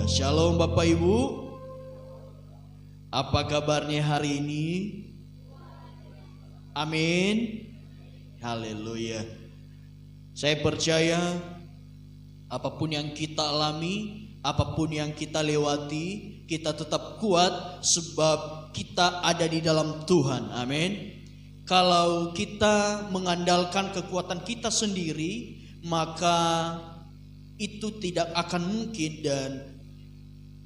Shalom Bapak Ibu. Apa kabarnya hari ini? Amin. Haleluya. Saya percaya apapun yang kita alami, apapun yang kita lewati, kita tetap kuat sebab kita ada di dalam Tuhan. Amin. Kalau kita mengandalkan kekuatan kita sendiri, maka itu tidak akan mungkin dan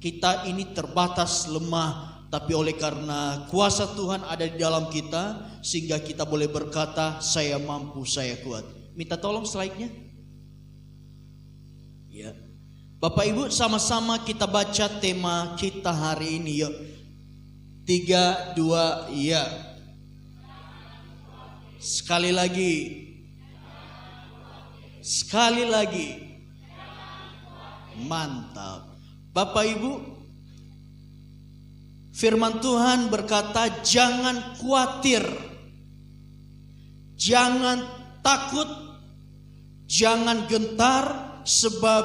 kita ini terbatas, lemah. Tapi oleh karena kuasa Tuhan ada di dalam kita, sehingga kita boleh berkata, saya mampu, saya kuat. Minta tolong slide-nya. Ya. Bapak Ibu, sama-sama kita baca tema kita hari ini, yuk. 3, 2, ya. Sekali lagi. Sekali lagi. Mantap. Bapak Ibu, firman Tuhan berkata, jangan khawatir, jangan takut, jangan gentar, sebab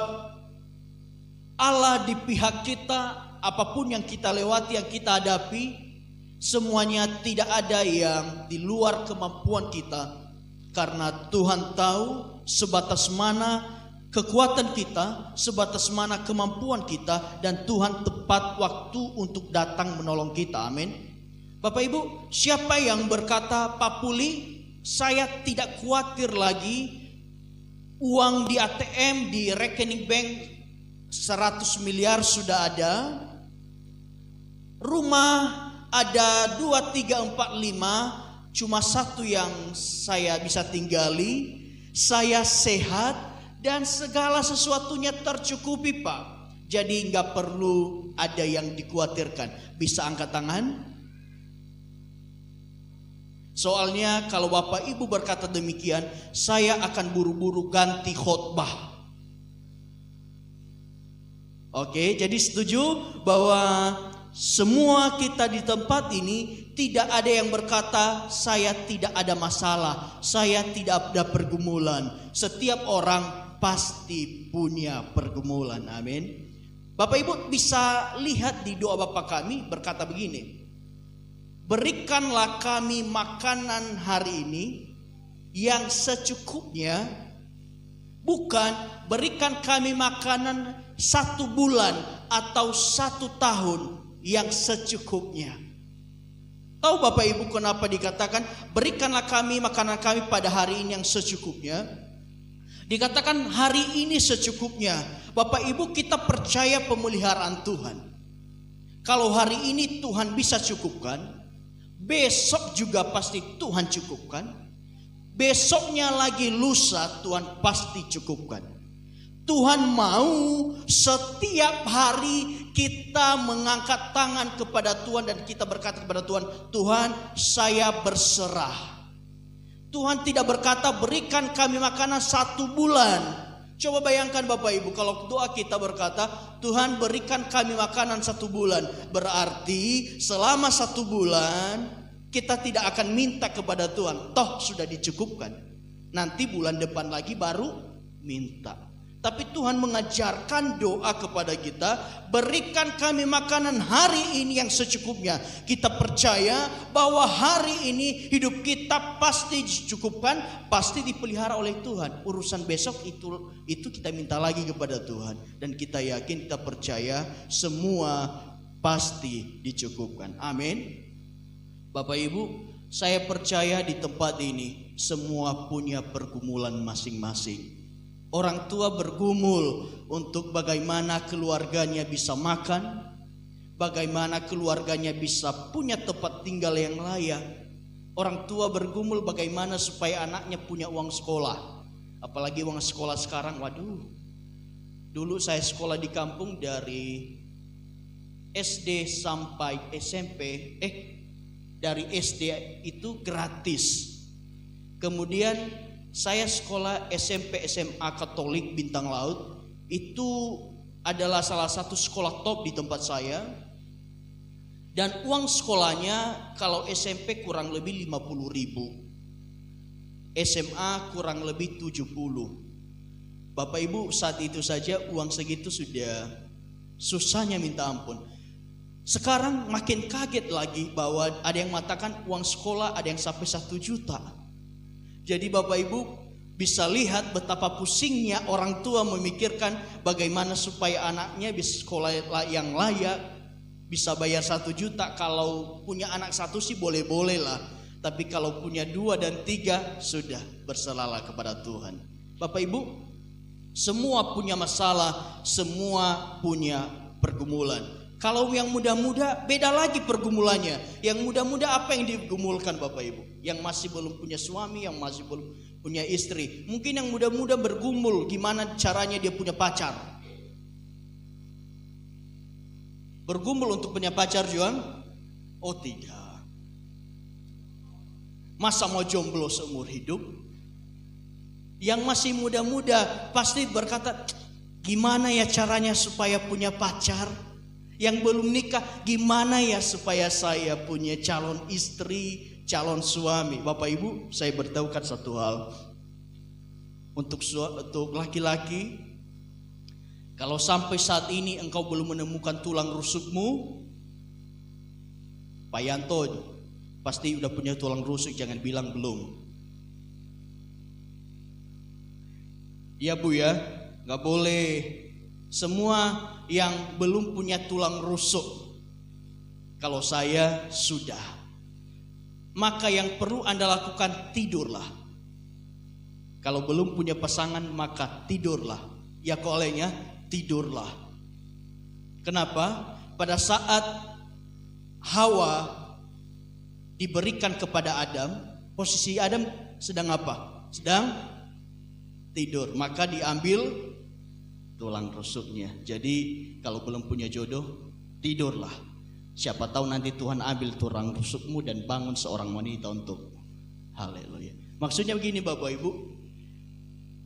Allah di pihak kita. Apapun yang kita lewati, yang kita hadapi, semuanya tidak ada yang di luar kemampuan kita. Karena Tuhan tahu sebatas mana kekuatan kita, sebatas mana kemampuan kita, dan Tuhan tepat waktu untuk datang menolong kita. Amin. Bapak Ibu, siapa yang berkata, Pak Puli, saya tidak khawatir lagi, uang di ATM, di rekening bank 100 miliar sudah ada, rumah ada 2, 3, 4, 5, cuma satu yang saya bisa tinggali, saya sehat dan segala sesuatunya tercukupi, Pak. Jadi nggak perlu ada yang dikhawatirkan. Bisa angkat tangan? Soalnya kalau Bapak Ibu berkata demikian, saya akan buru-buru ganti khotbah. Oke, jadi setuju bahwa semua kita di tempat ini tidak ada yang berkata saya tidak ada masalah, saya tidak ada pergumulan. Setiap orang pasti punya pergumulan. Amin. Bapak Ibu bisa lihat di doa Bapa kami berkata begini, berikanlah kami makanan hari ini yang secukupnya, bukan berikan kami makanan 1 bulan atau 1 tahun yang secukupnya. Tahu Bapak Ibu kenapa dikatakan berikanlah kami makanan kami pada hari ini yang secukupnya? Dikatakan hari ini secukupnya. Bapak Ibu, kita percaya pemeliharaan Tuhan. Kalau hari ini Tuhan bisa cukupkan, besok juga pasti Tuhan cukupkan. Besoknya lagi lusa Tuhan pasti cukupkan. Tuhan mau setiap hari kita mengangkat tangan kepada Tuhan dan kita berkata kepada Tuhan, Tuhan, saya berserah. Tuhan tidak berkata berikan kami makanan 1 bulan. Coba bayangkan Bapak Ibu, kalau doa kita berkata Tuhan berikan kami makanan 1 bulan, berarti selama 1 bulan kita tidak akan minta kepada Tuhan, toh sudah dicukupkan. Nanti bulan depan lagi baru minta. Tapi Tuhan mengajarkan doa kepada kita, berikan kami makanan hari ini yang secukupnya. Kita percaya bahwa hari ini hidup kita pasti dicukupkan, pasti dipelihara oleh Tuhan. Urusan besok itu kita minta lagi kepada Tuhan. Dan kita yakin, kita percaya semua pasti dicukupkan. Amin. Bapak Ibu, saya percaya di tempat ini semua punya pergumulan masing-masing. Orang tua bergumul untuk bagaimana keluarganya bisa makan, bagaimana keluarganya bisa punya tempat tinggal yang layak. Orang tua bergumul bagaimana supaya anaknya punya uang sekolah. Apalagi uang sekolah sekarang, waduh. Dulu saya sekolah di kampung dari SD sampai SMP, dari SD itu gratis. Kemudian saya sekolah SMP SMA Katolik Bintang Laut, itu adalah salah satu sekolah top di tempat saya. Dan uang sekolahnya kalau SMP kurang lebih 50.000, SMA kurang lebih 70. Bapak Ibu, saat itu saja uang segitu sudah susahnya minta ampun. Sekarang makin kaget lagi bahwa ada yang mengatakan uang sekolah ada yang sampai 1 juta. Jadi Bapak Ibu bisa lihat betapa pusingnya orang tua memikirkan bagaimana supaya anaknya bisa sekolah yang layak, bisa bayar 1 juta. Kalau punya anak 1 sih boleh-boleh lah, tapi kalau punya 2 dan 3 sudah berserahlah kepada Tuhan. Bapak Ibu, semua punya masalah, semua punya pergumulan. Kalau yang muda-muda beda lagi pergumulannya. Yang muda-muda apa yang digumulkan Bapak Ibu? Yang masih belum punya suami, yang masih belum punya istri. Mungkin yang muda-muda bergumul gimana caranya dia punya pacar. Bergumul untuk punya pacar juga? Oh tidak. Masa mau jomblo seumur hidup? Yang masih muda-muda pasti berkata, gimana ya caranya supaya punya pacar? Yang belum nikah, gimana ya supaya saya punya calon istri, calon suami? Bapak Ibu, saya beritahukan satu hal. Untuk laki-laki, kalau sampai saat ini engkau belum menemukan tulang rusukmu, Pak Yanto pasti udah punya tulang rusuk, jangan bilang belum. Ya Bu ya, gak boleh. Semua yang belum punya tulang rusuk, kalau saya sudah, maka yang perlu Anda lakukan tidurlah. Kalau belum punya pasangan maka tidurlah. Ya kolenya tidurlah. Kenapa? Pada saat Hawa diberikan kepada Adam, posisi Adam sedang apa? Sedang tidur, maka diambil tulang rusuknya. Jadi kalau belum punya jodoh, tidurlah. Siapa tahu nanti Tuhan ambil tulang rusukmu dan bangun seorang wanita untuk haleluya. Maksudnya begini Bapak Ibu,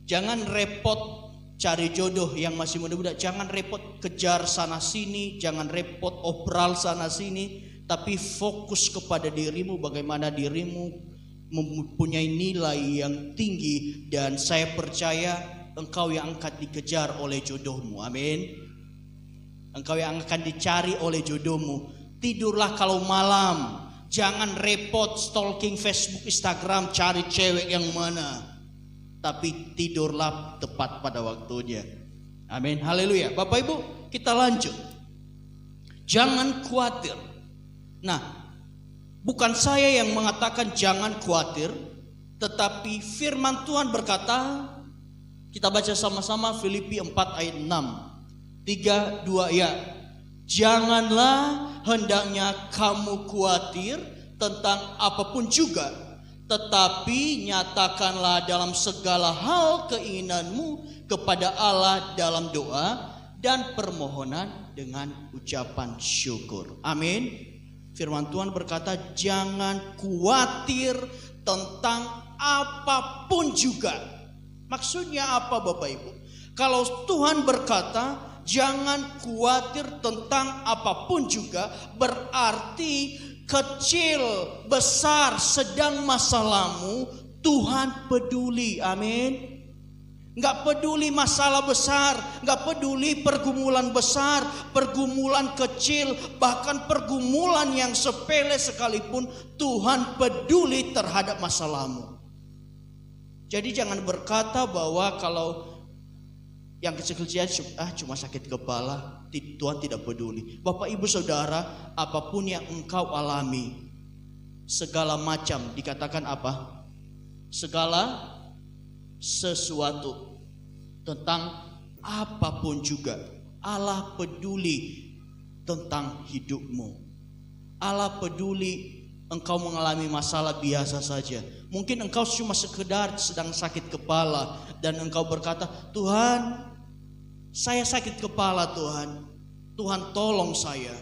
jangan repot cari jodoh yang masih muda-muda. Jangan repot kejar sana sini, jangan repot obral sana sini, tapi fokus kepada dirimu, bagaimana dirimu mempunyai nilai yang tinggi. Dan saya percaya engkau yang akan dikejar oleh jodohmu. Amin. Engkau yang akan dicari oleh jodohmu. Tidurlah kalau malam. Jangan repot stalking Facebook, Instagram, cari cewek yang mana. Tapi tidurlah tepat pada waktunya. Amin. Haleluya. Bapak Ibu, kita lanjut. Jangan khawatir. Nah, bukan saya yang mengatakan jangan khawatir, tetapi firman Tuhan berkata, kita baca sama-sama Filipi 4 ayat 6. 3, 2 ya. Janganlah hendaknya kamu khawatir tentang apapun juga, tetapi nyatakanlah dalam segala hal keinginanmu kepada Allah dalam doa dan permohonan dengan ucapan syukur. Amin. Firman Tuhan berkata, jangan khawatir tentang apapun juga. Maksudnya apa Bapak Ibu? Kalau Tuhan berkata jangan khawatir tentang apapun juga, berarti kecil, besar, sedang masalahmu, Tuhan peduli. Amin. Gak peduli masalah besar, gak peduli pergumulan besar, pergumulan kecil, bahkan pergumulan yang sepele sekalipun, Tuhan peduli terhadap masalahmu. Jadi jangan berkata bahwa kalau yang kecil-kecil cuma sakit kepala, Tuhan tidak peduli. Bapak Ibu Saudara, apapun yang engkau alami, segala macam, dikatakan apa? Segala sesuatu, tentang apapun juga, Allah peduli tentang hidupmu. Allah peduli engkau mengalami masalah biasa saja. Mungkin engkau cuma sekedar sedang sakit kepala dan engkau berkata, Tuhan, saya sakit kepala Tuhan. Tuhan tolong saya.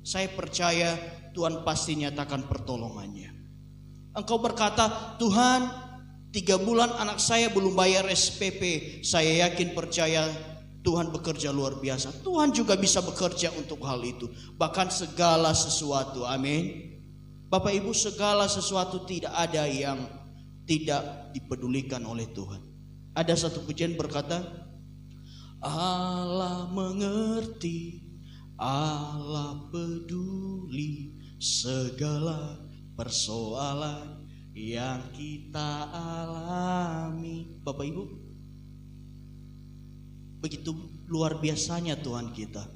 Saya percaya Tuhan pasti nyatakan pertolongannya. Engkau berkata, Tuhan, 3 bulan anak saya belum bayar SPP. Saya yakin percaya Tuhan bekerja luar biasa. Tuhan juga bisa bekerja untuk hal itu. Bahkan segala sesuatu. Amin. Bapak Ibu, segala sesuatu tidak ada yang tidak dipedulikan oleh Tuhan. Ada satu pujian berkata, Allah mengerti Allah peduli segala persoalan yang kita alami. Bapak Ibu, begitu luar biasanya Tuhan kita.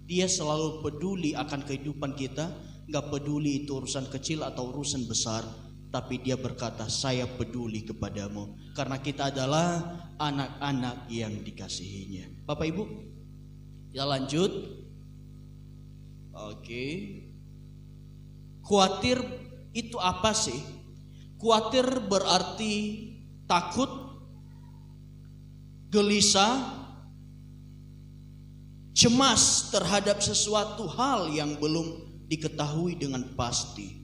Dia selalu peduli akan kehidupan kita. Gak peduli itu urusan kecil atau urusan besar, tapi dia berkata, saya peduli kepadamu, karena kita adalah anak-anak yang dikasihinya. Bapak Ibu, kita lanjut. Oke. Khawatir itu apa sih? Khawatir berarti takut, gelisah, cemas terhadap sesuatu hal yang belum diketahui dengan pasti.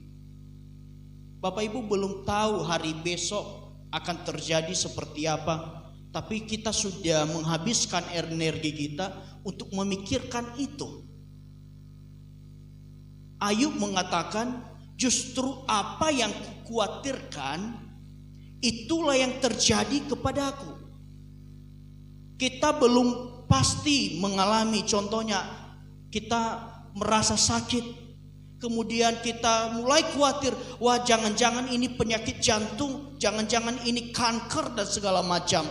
Bapak Ibu belum tahu hari besok akan terjadi seperti apa, tapi kita sudah menghabiskan energi kita untuk memikirkan itu. Ayub mengatakan, justru apa yang kukhawatirkan itulah yang terjadi kepadaku. Kita belum pasti mengalami, contohnya kita merasa sakit, kemudian kita mulai khawatir, wah jangan-jangan ini penyakit jantung, jangan-jangan ini kanker dan segala macam.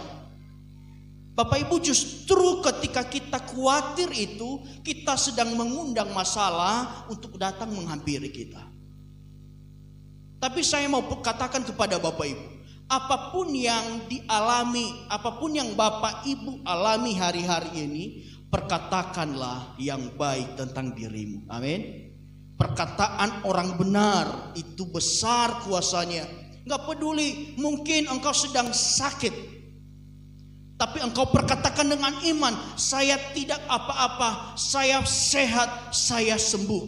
Bapak Ibu, justru ketika kita khawatir itu, kita sedang mengundang masalah untuk datang menghampiri kita. Tapi saya mau katakan kepada Bapak Ibu, apapun yang dialami, apapun yang Bapak Ibu alami hari-hari ini, perkatakanlah yang baik tentang dirimu. Amin. Perkataan orang benar itu besar kuasanya. Gak peduli mungkin engkau sedang sakit, tapi engkau perkatakan dengan iman, saya tidak apa-apa, saya sehat, saya sembuh.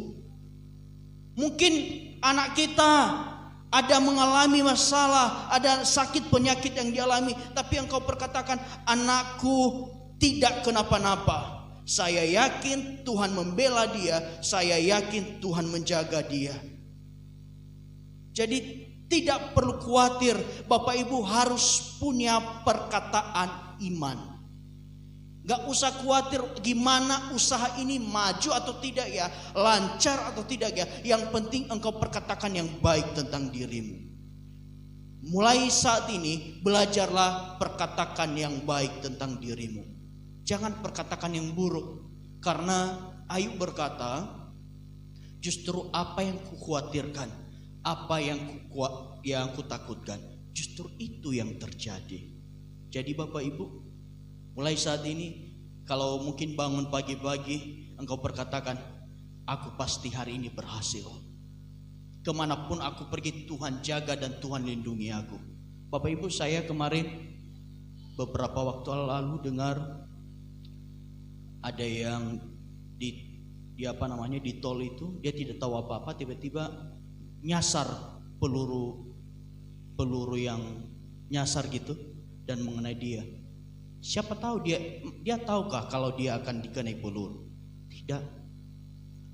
Mungkin anak kita ada mengalami masalah, ada sakit penyakit yang dialami, tapi engkau perkatakan, anakku tidak kenapa-napa. Saya yakin Tuhan membela dia, saya yakin Tuhan menjaga dia. Jadi tidak perlu khawatir, Bapak Ibu harus punya perkataan iman. Gak usah khawatir gimana usaha ini maju atau tidak ya, lancar atau tidak ya. Yang penting engkau perkatakan yang baik tentang dirimu. Mulai saat ini belajarlah perkatakan yang baik tentang dirimu. Jangan perkatakan yang buruk. Karena Ayub berkata, justru apa yang kukhawatirkan, apa yang kutakutkan, justru itu yang terjadi. Jadi Bapak Ibu, mulai saat ini kalau mungkin bangun pagi-pagi, engkau perkatakan, aku pasti hari ini berhasil. Kemanapun aku pergi, Tuhan jaga dan Tuhan lindungi aku. Bapak Ibu, saya kemarin beberapa waktu lalu dengar ada yang di tol itu, dia tidak tahu apa-apa, tiba-tiba nyasar peluru yang nyasar gitu dan mengenai dia. Siapa tahu dia tahukah kalau dia akan dikenai peluru? Tidak.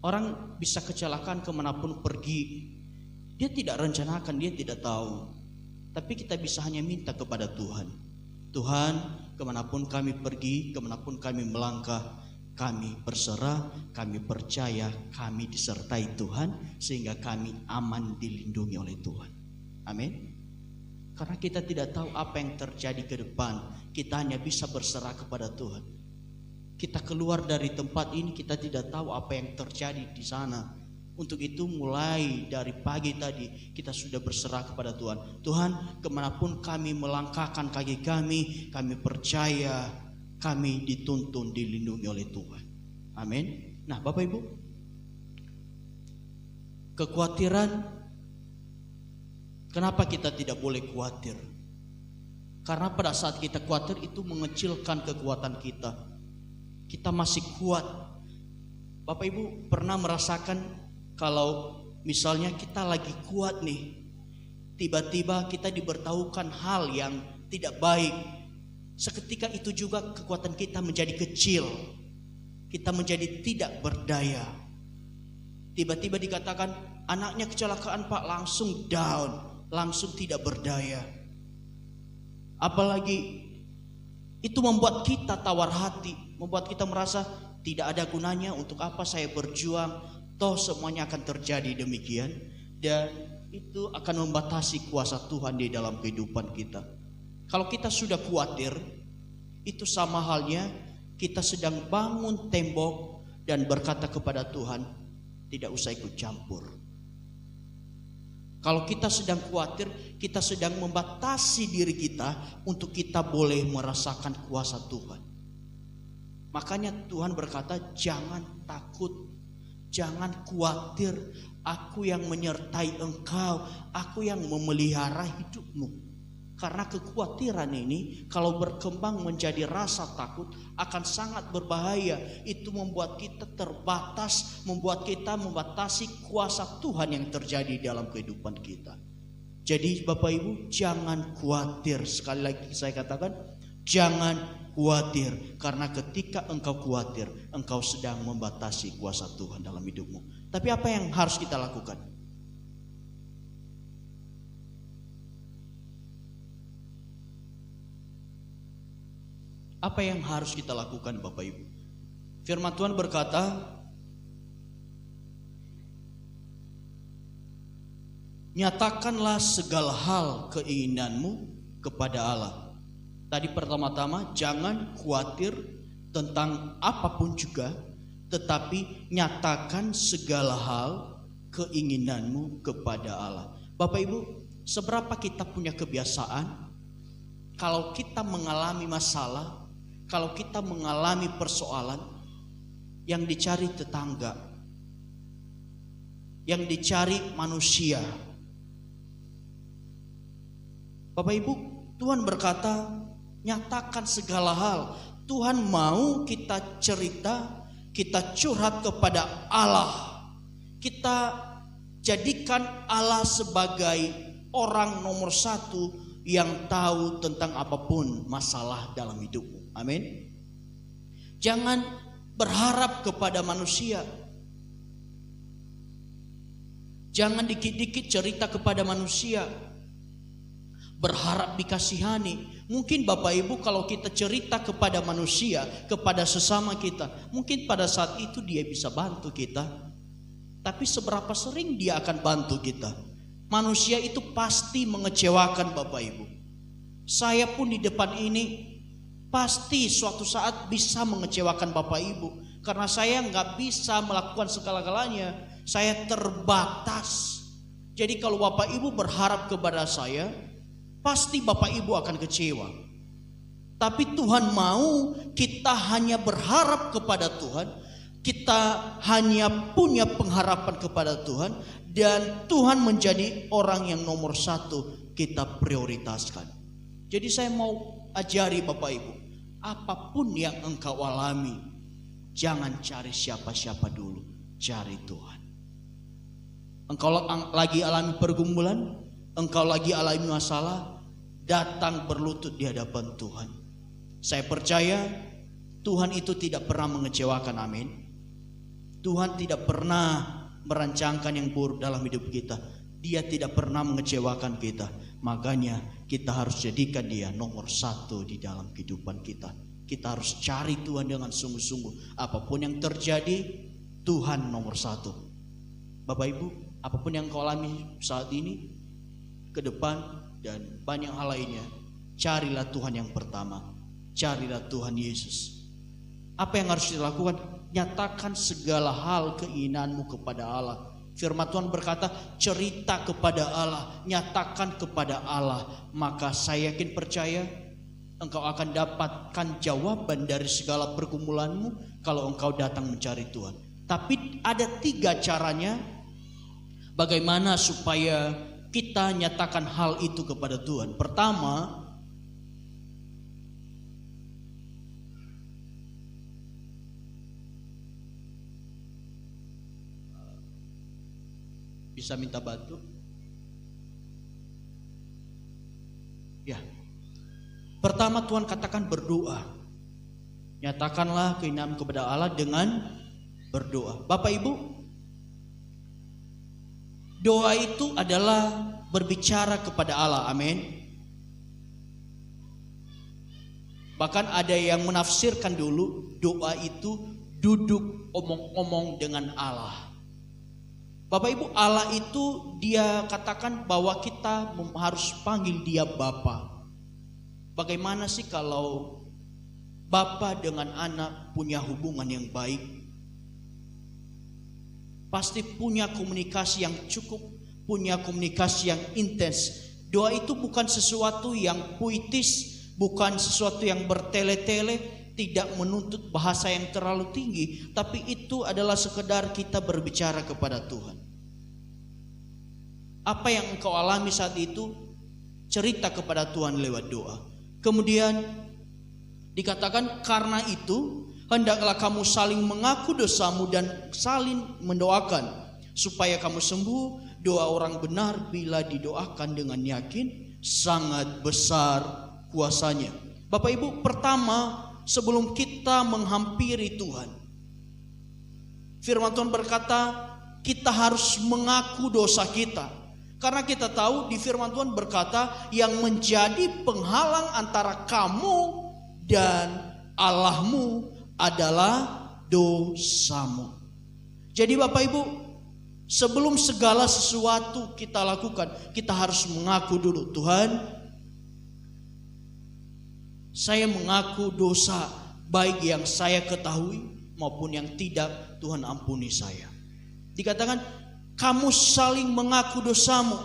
Orang bisa kecelakaan kemanapun pergi, dia tidak rencanakan, dia tidak tahu. Tapi kita bisa hanya minta kepada Tuhan. Tuhan, kemanapun kami pergi, kemanapun kami melangkah, kami berserah, kami percaya, kami disertai Tuhan, sehingga kami aman dilindungi oleh Tuhan. Amin. Karena kita tidak tahu apa yang terjadi ke depan, kita hanya bisa berserah kepada Tuhan. Kita keluar dari tempat ini, kita tidak tahu apa yang terjadi di sana. Untuk itu mulai dari pagi tadi kita sudah berserah kepada Tuhan. Tuhan, kemanapun kami melangkahkan kaki kami percaya kami dituntun, dilindungi oleh Tuhan. Amin. Nah Bapak Ibu, kekhawatiran, kenapa kita tidak boleh khawatir? Karena pada saat kita khawatir itu mengecilkan kekuatan kita. Kita masih kuat. Bapak Ibu pernah merasakan kalau misalnya kita lagi kuat nih, tiba-tiba kita diberitahukan hal yang tidak baik, seketika itu juga kekuatan kita menjadi kecil, kita menjadi tidak berdaya. Tiba-tiba dikatakan anaknya kecelakaan Pak, langsung down, langsung tidak berdaya. Apalagi itu membuat kita tawar hati, membuat kita merasa tidak ada gunanya, untuk apa saya berjuang, toh semuanya akan terjadi demikian. Dan itu akan membatasi kuasa Tuhan di dalam kehidupan kita. Kalau kita sudah khawatir, itu sama halnya kita sedang bangun tembok dan berkata kepada Tuhan, tidak usah ikut campur. Kalau kita sedang khawatir, kita sedang membatasi diri kita untuk kita boleh merasakan kuasa Tuhan. Makanya Tuhan berkata, jangan takut, jangan khawatir, aku yang menyertai engkau, aku yang memelihara hidupmu. Karena kekhawatiran ini kalau berkembang menjadi rasa takut akan sangat berbahaya. Itu membuat kita terbatas, membuat kita membatasi kuasa Tuhan yang terjadi dalam kehidupan kita. Jadi Bapak Ibu, jangan khawatir. Sekali lagi saya katakan, jangan khawatir. Karena ketika engkau khawatir, engkau sedang membatasi kuasa Tuhan dalam hidupmu. Tapi apa yang harus kita lakukan? Apa yang harus kita lakukan Bapak Ibu? Firman Tuhan berkata, nyatakanlah segala hal keinginanmu kepada Allah. Tadi pertama-tama, jangan khawatir tentang apapun juga, tetapi nyatakan segala hal keinginanmu kepada Allah. Bapak Ibu, seberapa kita punya kebiasaan, kalau kita mengalami masalah, kalau kita mengalami persoalan, yang dicari tetangga, yang dicari manusia. Bapak Ibu, Tuhan berkata, nyatakan segala hal. Tuhan mau kita cerita, kita curhat kepada Allah. Kita jadikan Allah sebagai orang nomor satu yang tahu tentang apapun masalah dalam hidupmu. Amin. Jangan berharap kepada manusia. Jangan dikit-dikit cerita kepada manusia, berharap dikasihani. Mungkin Bapak Ibu kalau kita cerita kepada manusia, kepada sesama kita, mungkin pada saat itu dia bisa bantu kita. Tapi seberapa sering dia akan bantu kita? Manusia itu pasti mengecewakan Bapak Ibu. Saya pun di depan ini pasti suatu saat bisa mengecewakan Bapak Ibu. Karena saya nggak bisa melakukan segala-galanya. Saya terbatas. Jadi kalau Bapak Ibu berharap kepada saya, pasti Bapak Ibu akan kecewa. Tapi Tuhan mau kita hanya berharap kepada Tuhan. Kita hanya punya pengharapan kepada Tuhan. Dan Tuhan menjadi orang yang nomor satu kita prioritaskan. Jadi saya mau ajari Bapak Ibu, apapun yang engkau alami, jangan cari siapa-siapa dulu, cari Tuhan. Engkau lagi alami pergumulan, engkau lagi alami masalah, datang berlutut di hadapan Tuhan. Saya percaya Tuhan itu tidak pernah mengecewakan, amin. Tuhan tidak pernah merancangkan yang buruk dalam hidup kita. Dia tidak pernah mengecewakan kita. Makanya kita harus jadikan dia nomor satu di dalam kehidupan kita. Kita harus cari Tuhan dengan sungguh-sungguh. Apapun yang terjadi, Tuhan nomor satu. Bapak Ibu, apapun yang kau alami saat ini, ke depan dan banyak hal lainnya, carilah Tuhan yang pertama. Carilah Tuhan Yesus. Apa yang harus dilakukan? Nyatakan segala hal keinginanmu kepada Allah. Firman Tuhan berkata, cerita kepada Allah, nyatakan kepada Allah. Maka saya yakin percaya engkau akan dapatkan jawaban dari segala pergumulanmu kalau engkau datang mencari Tuhan. Tapi ada 3 caranya bagaimana supaya kita nyatakan hal itu kepada Tuhan. Pertama, bisa minta bantu? Ya. Pertama Tuhan katakan berdoa. Nyatakanlah keinginan kepada Allah dengan berdoa. Bapak Ibu, doa itu adalah berbicara kepada Allah. Amin. Bahkan ada yang menafsirkan dulu doa itu duduk omong-omong dengan Allah. Bapak Ibu, Allah itu dia katakan bahwa kita harus panggil dia Bapa. Bagaimana sih kalau Bapa dengan anak punya hubungan yang baik? Pasti punya komunikasi yang cukup, punya komunikasi yang intens. Doa itu bukan sesuatu yang puitis, bukan sesuatu yang bertele-tele, tidak menuntut bahasa yang terlalu tinggi, tapi itu adalah sekedar kita berbicara kepada Tuhan. Apa yang engkau alami saat itu, cerita kepada Tuhan lewat doa. Kemudian dikatakan, karena itu hendaklah kamu saling mengaku dosamu dan saling mendoakan supaya kamu sembuh. Doa orang benar bila didoakan dengan yakin sangat besar kuasanya. Bapak Ibu, pertama sebelum kita menghampiri Tuhan, firman Tuhan berkata kita harus mengaku dosa kita. Karena kita tahu di firman Tuhan berkata yang menjadi penghalang antara kamu dan Allahmu adalah dosamu. Jadi Bapak Ibu, sebelum segala sesuatu kita lakukan, kita harus mengaku dulu, Tuhan, saya mengaku dosa baik yang saya ketahui maupun yang tidak. Tuhan ampuni saya. Dikatakan kamu saling mengaku dosamu.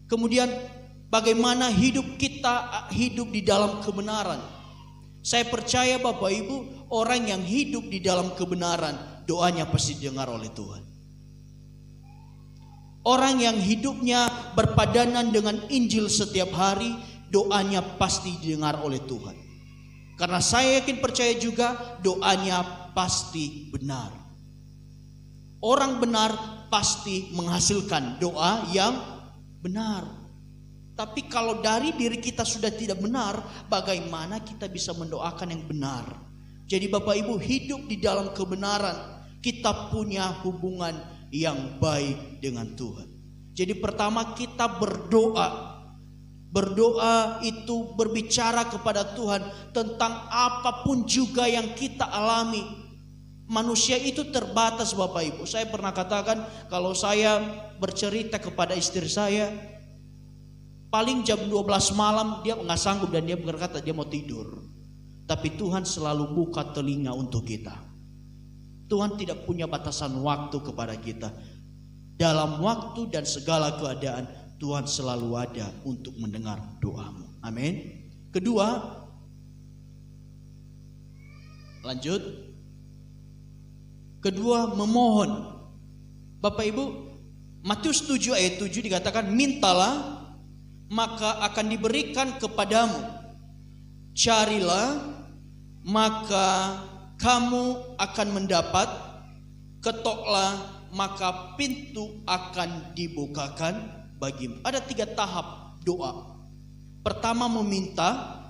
Kemudian bagaimana hidup kita hidup di dalam kebenaran. Saya percaya Bapak Ibu, orang yang hidup di dalam kebenaran, doanya pasti didengar oleh Tuhan. Orang yang hidupnya berpadanan dengan Injil setiap hari, doanya pasti didengar oleh Tuhan. Karena saya yakin percaya juga doanya pasti benar. Orang benar pasti menghasilkan doa yang benar. Tapi kalau dari diri kita sudah tidak benar, bagaimana kita bisa mendoakan yang benar? Jadi Bapak Ibu, hidup di dalam kebenaran, kita punya hubungan yang baik dengan Tuhan. Jadi pertama kita berdoa. Berdoa itu berbicara kepada Tuhan tentang apapun juga yang kita alami. Manusia itu terbatas Bapak Ibu. Saya pernah katakan kalau saya bercerita kepada istri saya, paling jam 12 malam dia nggak sanggup dan dia berkata dia mau tidur. Tapi Tuhan selalu buka telinga untuk kita. Tuhan tidak punya batasan waktu kepada kita. Dalam waktu dan segala keadaan Tuhan selalu ada untuk mendengar doamu. Amin. Kedua, lanjut. Kedua, memohon. Bapak Ibu, Matius 7 ayat 7 dikatakan, mintalah maka akan diberikan kepadamu, carilah maka kamu akan mendapat, ketoklah maka pintu akan dibukakan bagimu. Ada 3 tahap doa. Pertama meminta,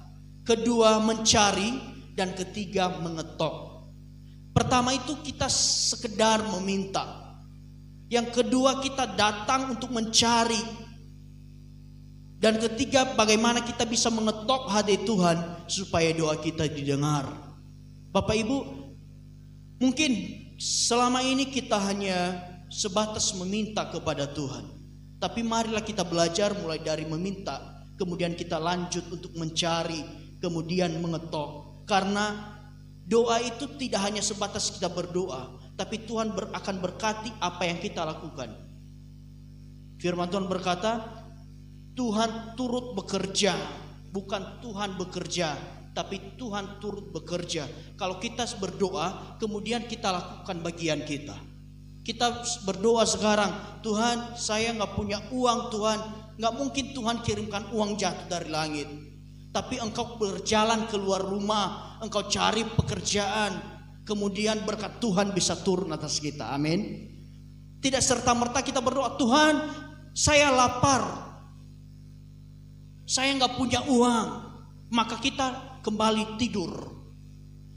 kedua mencari, dan ketiga mengetok. Pertama itu kita sekedar meminta. Yang kedua kita datang untuk mencari. Dan ketiga bagaimana kita bisa mengetok hati Tuhan supaya doa kita didengar. Bapak Ibu, mungkin selama ini kita hanya sebatas meminta kepada Tuhan. Tapi marilah kita belajar mulai dari meminta, kemudian kita lanjut untuk mencari, kemudian mengetok. Karena doa itu tidak hanya sebatas kita berdoa, tapi Tuhan akan berkati apa yang kita lakukan. Firman Tuhan berkata, Tuhan turut bekerja, bukan Tuhan bekerja, tapi Tuhan turut bekerja. Kalau kita berdoa, kemudian kita lakukan bagian kita. Kita berdoa sekarang, Tuhan saya gak punya uang Tuhan. Gak mungkin Tuhan kirimkan uang jatuh dari langit. Tapi engkau berjalan keluar rumah, engkau cari pekerjaan, kemudian berkat Tuhan bisa turun atas kita. Amin. Tidak serta-merta kita berdoa, Tuhan saya lapar, saya gak punya uang, maka kita kembali tidur.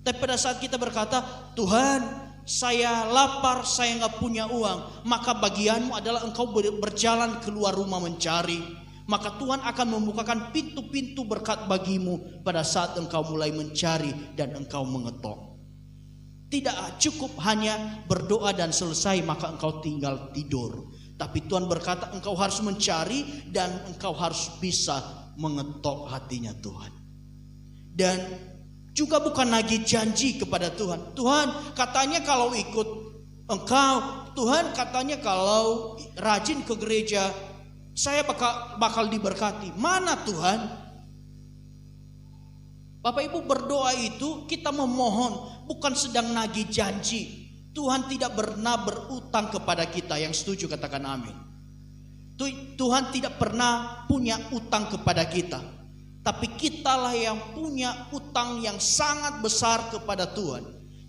Tapi pada saat kita berkata, Tuhan saya lapar, saya gak punya uang, maka bagianmu adalah engkau berjalan keluar rumah mencari. Maka Tuhan akan membukakan pintu-pintu berkat bagimu pada saat engkau mulai mencari dan engkau mengetok. Tidak cukup hanya berdoa dan selesai maka engkau tinggal tidur. Tapi Tuhan berkata engkau harus mencari dan engkau harus bisa mengetok hatinya Tuhan. Dan juga bukan lagi janji kepada Tuhan. Tuhan katanya kalau ikut engkau, Tuhan katanya kalau rajin ke gereja saya bakal diberkati. Mana Tuhan? Bapak Ibu, berdoa itu kita memohon, bukan sedang nagih janji. Tuhan tidak pernah berutang kepada kita. Yang setuju katakan amin. Tuhan tidak pernah punya utang kepada kita. Tapi kitalah yang punya utang yang sangat besar kepada Tuhan.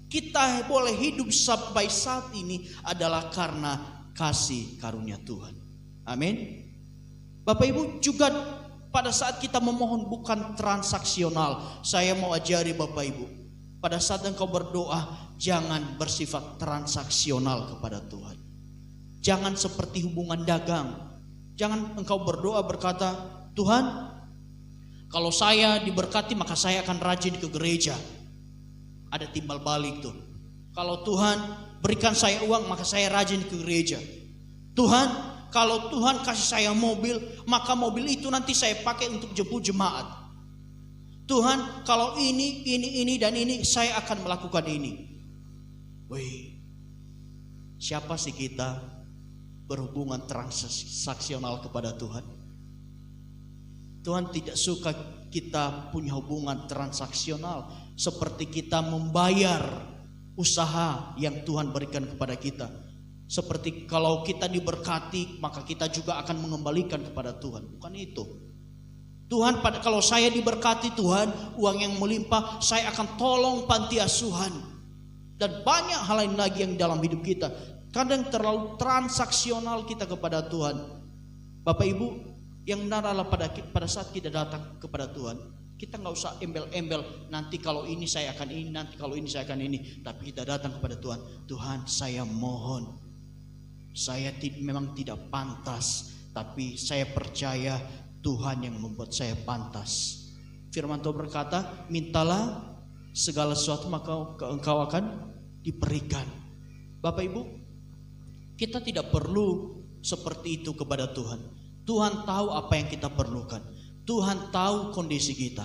Kita boleh hidup sampai saat ini adalah karena kasih karunia Tuhan. Amin. Bapak Ibu, juga pada saat kita memohon bukan transaksional. Saya mau ajari Bapak Ibu, pada saat engkau berdoa jangan bersifat transaksional kepada Tuhan. Jangan seperti hubungan dagang. Jangan engkau berdoa berkata, Tuhan, kalau saya diberkati maka saya akan rajin ke gereja. Ada timbal balik tuh. Kalau Tuhan berikan saya uang maka saya rajin ke gereja. Tuhan, kalau Tuhan kasih saya mobil maka mobil itu nanti saya pakai untuk jemput jemaat. Tuhan, kalau ini dan ini saya akan melakukan ini. Wih, siapa sih kita berhubungan transaksional kepada Tuhan? Tuhan tidak suka kita punya hubungan transaksional, seperti kita membayar usaha yang Tuhan berikan kepada kita. Seperti kalau kita diberkati maka kita juga akan mengembalikan kepada Tuhan. Bukan itu. Tuhan, kalau saya diberkati Tuhan, uang yang melimpah, saya akan tolong panti asuhan. Dan banyak hal lain lagi yang dalam hidup kita. Kadang terlalu transaksional kita kepada Tuhan. Bapak Ibu, yang benar adalah pada saat kita datang kepada Tuhan, kita nggak usah embel-embel, nanti kalau ini saya akan ini, nanti kalau ini saya akan ini. Tapi kita datang kepada Tuhan, Tuhan saya mohon, saya memang tidak pantas, tapi saya percaya Tuhan yang membuat saya pantas. Firman Tuhan berkata, mintalah segala sesuatu maka engkau akan diberikan. Bapak Ibu, kita tidak perlu seperti itu kepada Tuhan. Tuhan tahu apa yang kita perlukan. Tuhan tahu kondisi kita.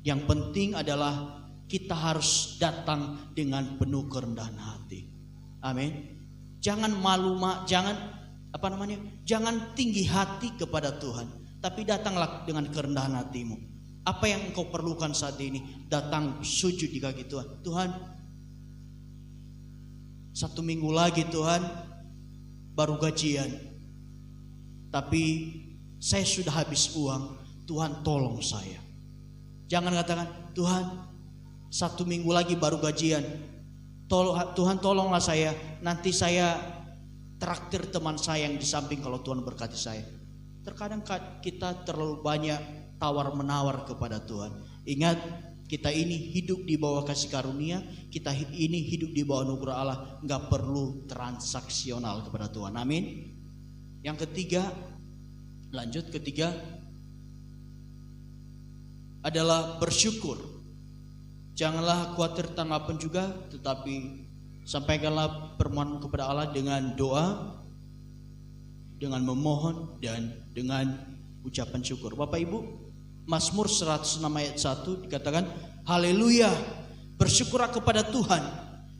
Yang penting adalah kita harus datang dengan penuh kerendahan hati. Amin. Jangan jangan tinggi hati kepada Tuhan, tapi datanglah dengan kerendahan hatimu. Apa yang engkau perlukan saat ini, datang sujud di kaki Tuhan. Tuhan, 1 minggu lagi Tuhan baru gajian, tapi saya sudah habis uang. Tuhan tolong saya. Jangan katakan, Tuhan 1 minggu lagi baru gajian, Tuhan tolonglah saya, nanti saya traktir teman saya yang di samping kalau Tuhan berkati saya. Terkadang kita terlalu banyak tawar menawar kepada Tuhan. Ingat, kita ini hidup di bawah kasih karunia, kita ini hidup di bawah anugerah Allah, nggak perlu transaksional kepada Tuhan. Amin. Yang ketiga, ketiga adalah bersyukur. Janganlah khawatir tanggapan juga, tetapi sampaikanlah permohonan kepada Allah dengan doa, dengan memohon, dan dengan ucapan syukur. Bapak Ibu, Mazmur 106 ayat 1 dikatakan, haleluya, bersyukurlah kepada Tuhan,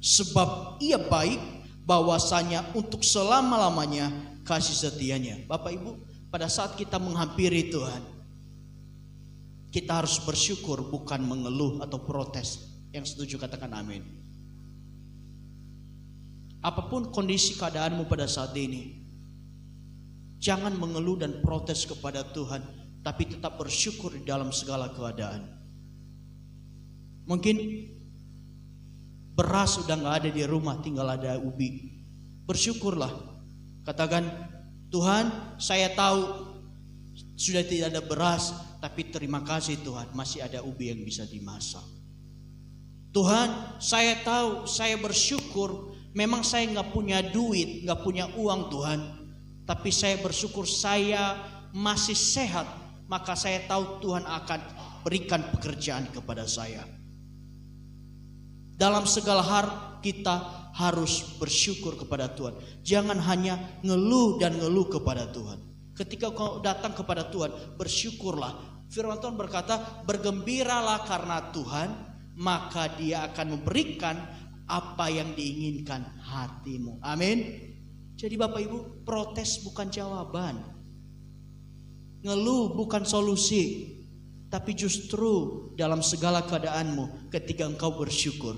sebab ia baik, bahwasanya untuk selama-lamanya kasih setianya. Bapak Ibu, pada saat kita menghampiri Tuhan, kita harus bersyukur, bukan mengeluh atau protes. Yang setuju katakan amin. Apapun kondisi keadaanmu pada saat ini, jangan mengeluh dan protes kepada Tuhan, tapi tetap bersyukur di dalam segala keadaan. Mungkin beras sudah gak ada di rumah, tinggal ada ubi. Bersyukurlah. Katakan, Tuhan, saya tahu sudah tidak ada beras, tapi terima kasih Tuhan, masih ada ubi yang bisa dimasak. Tuhan, saya tahu, saya bersyukur, memang saya gak punya duit, gak punya uang Tuhan, tapi saya bersyukur saya masih sehat, maka saya tahu Tuhan akan berikan pekerjaan kepada saya. Dalam segala hal kita harus bersyukur kepada Tuhan. Jangan hanya ngeluh dan ngeluh kepada Tuhan. Ketika kau datang kepada Tuhan, bersyukurlah. Firman Tuhan berkata, bergembiralah karena Tuhan, maka Dia akan memberikan apa yang diinginkan hatimu. Amin. Jadi Bapak Ibu, protes bukan jawaban, ngeluh bukan solusi, tapi justru dalam segala keadaanmu, ketika engkau bersyukur,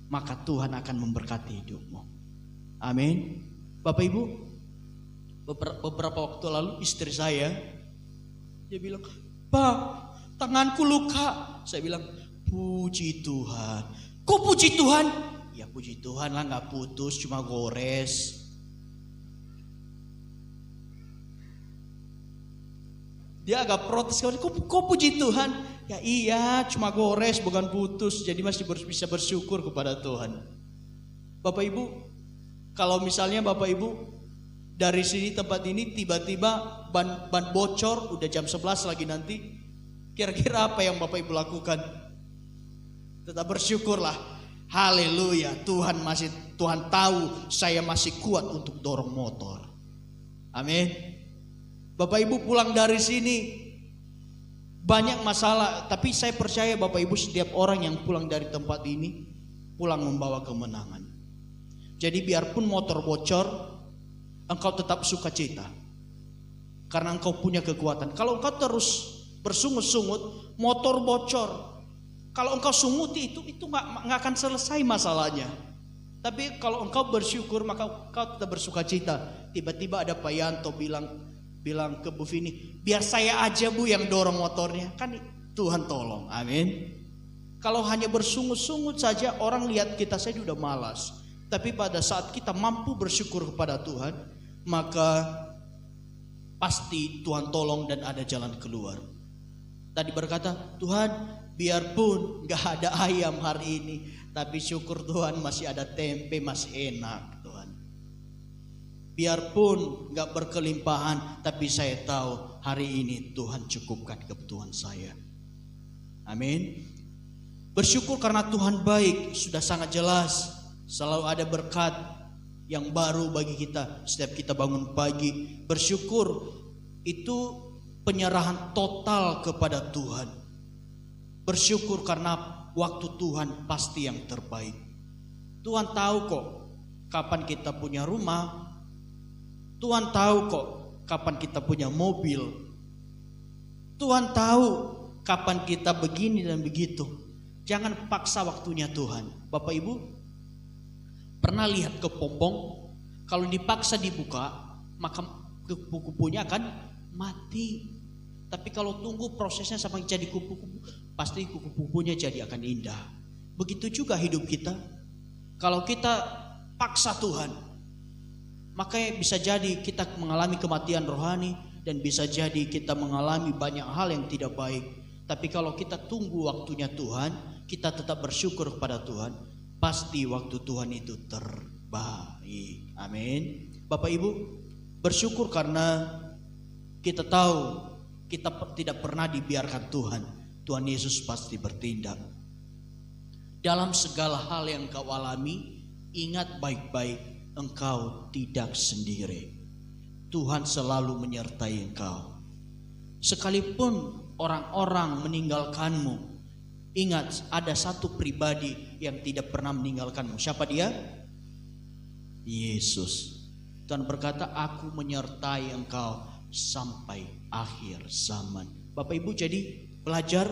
maka Tuhan akan memberkati hidupmu. Amin. Bapak Ibu, beberapa waktu lalu istri saya, dia bilang, "Pak, tanganku luka." Saya bilang, "Puji Tuhan." "Kok puji Tuhan?" "Ya puji Tuhan lah, gak putus, cuma gores." Dia agak protes, "Kok puji Tuhan?" "Ya iya, cuma gores bukan putus, jadi masih bisa bersyukur kepada Tuhan." Bapak Ibu, kalau misalnya Bapak Ibu dari sini tempat ini tiba-tiba ban bocor, udah jam 11 lagi nanti, kira-kira apa yang Bapak Ibu lakukan? Tetap bersyukurlah. Haleluya, Tuhan tahu saya masih kuat untuk dorong motor. Amin. Bapak Ibu pulang dari sini banyak masalah, tapi saya percaya Bapak Ibu setiap orang yang pulang dari tempat ini pulang membawa kemenangan. Jadi biarpun motor bocor, engkau tetap sukacita karena engkau punya kekuatan. Kalau engkau terus bersungut-sungut, motor bocor, kalau engkau sunguti itu nggak akan selesai masalahnya. Tapi kalau engkau bersyukur, maka engkau tetap bersukacita. Tiba-tiba ada Pak Yanto bilang ke Bu Vini, "Biar saya aja Bu yang dorong motornya." Kan Tuhan tolong. Amin. Kalau hanya bersungut-sungut saja, orang lihat kita saja udah malas. Tapi pada saat kita mampu bersyukur kepada Tuhan, maka pasti Tuhan tolong dan ada jalan keluar. Tadi berkata, "Tuhan, biarpun gak ada ayam hari ini, tapi syukur Tuhan masih ada tempe, masih enak Tuhan. Biarpun gak berkelimpahan, tapi saya tahu hari ini Tuhan cukupkan kebutuhan saya." Amin. Bersyukur karena Tuhan baik, sudah sangat jelas. Selalu ada berkat yang baru bagi kita setiap kita bangun pagi. Bersyukur itu penyerahan total kepada Tuhan. Bersyukur karena waktu Tuhan pasti yang terbaik. Tuhan tahu kok kapan kita punya rumah. Tuhan tahu kok kapan kita punya mobil. Tuhan tahu kapan kita begini dan begitu. Jangan paksa waktunya Tuhan. Bapak Ibu pernah lihat kepompong, kalau dipaksa dibuka maka kupu-kupunya akan mati. Tapi kalau tunggu prosesnya sampai jadi kupu-kupu, pasti kupu-kupunya jadi akan indah. Begitu juga hidup kita. Kalau kita paksa Tuhan, maka bisa jadi kita mengalami kematian rohani dan bisa jadi kita mengalami banyak hal yang tidak baik. Tapi kalau kita tunggu waktunya Tuhan, kita tetap bersyukur kepada Tuhan, pasti waktu Tuhan itu terbaik. Amin. Bapak Ibu, bersyukur karena kita tahu kita tidak pernah dibiarkan Tuhan. Tuhan Yesus pasti bertindak. Dalam segala hal yang kau alami, ingat baik-baik, engkau tidak sendiri. Tuhan selalu menyertai engkau. Sekalipun orang-orang meninggalkanmu, ingat ada satu pribadi yang tidak pernah meninggalkanmu. Siapa dia? Yesus. Tuhan berkata, "Aku menyertai engkau sampai akhir zaman." Bapak Ibu, jadi belajar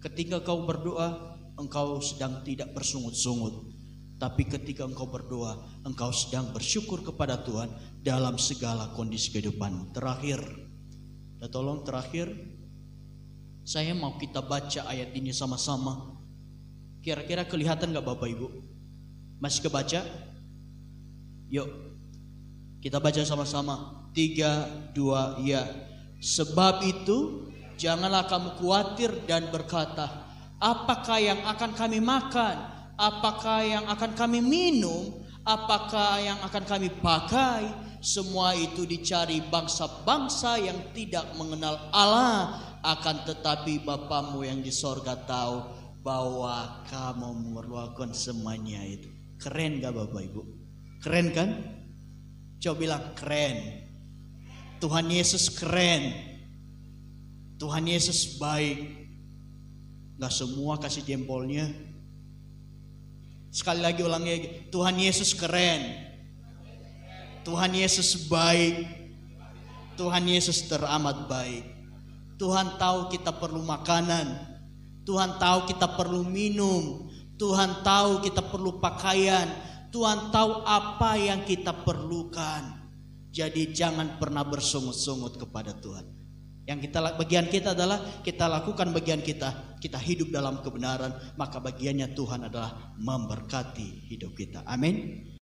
ketika kau berdoa, engkau sedang tidak bersungut-sungut. Tapi ketika engkau berdoa, engkau sedang bersyukur kepada Tuhan dalam segala kondisi kehidupan. Terakhir, saya mau kita baca ayat ini sama-sama. Kira-kira kelihatan gak Bapak Ibu? Masih kebaca? Yuk, kita baca sama-sama. 3, 2, ya. "Sebab itu janganlah kamu khawatir dan berkata, apakah yang akan kami makan? Apakah yang akan kami minum? Apakah yang akan kami pakai? Semua itu dicari bangsa-bangsa yang tidak mengenal Allah. Akan tetapi Bapamu yang di sorga tahu bahwa kamu memerlukan semuanya itu." Keren gak Bapak Ibu? Keren kan? Coba bilang keren. Tuhan Yesus keren. Tuhan Yesus baik. Gak semua kasih jempolnya. Sekali lagi ulangnya, Tuhan Yesus keren. Tuhan Yesus baik. Tuhan Yesus teramat baik. Tuhan tahu kita perlu makanan. Tuhan tahu kita perlu minum. Tuhan tahu kita perlu pakaian. Tuhan tahu apa yang kita perlukan. Jadi jangan pernah bersungut-sungut kepada Tuhan. Yang bagian kita adalah kita lakukan bagian kita. Kita hidup dalam kebenaran. Maka bagiannya Tuhan adalah memberkati hidup kita. Amin.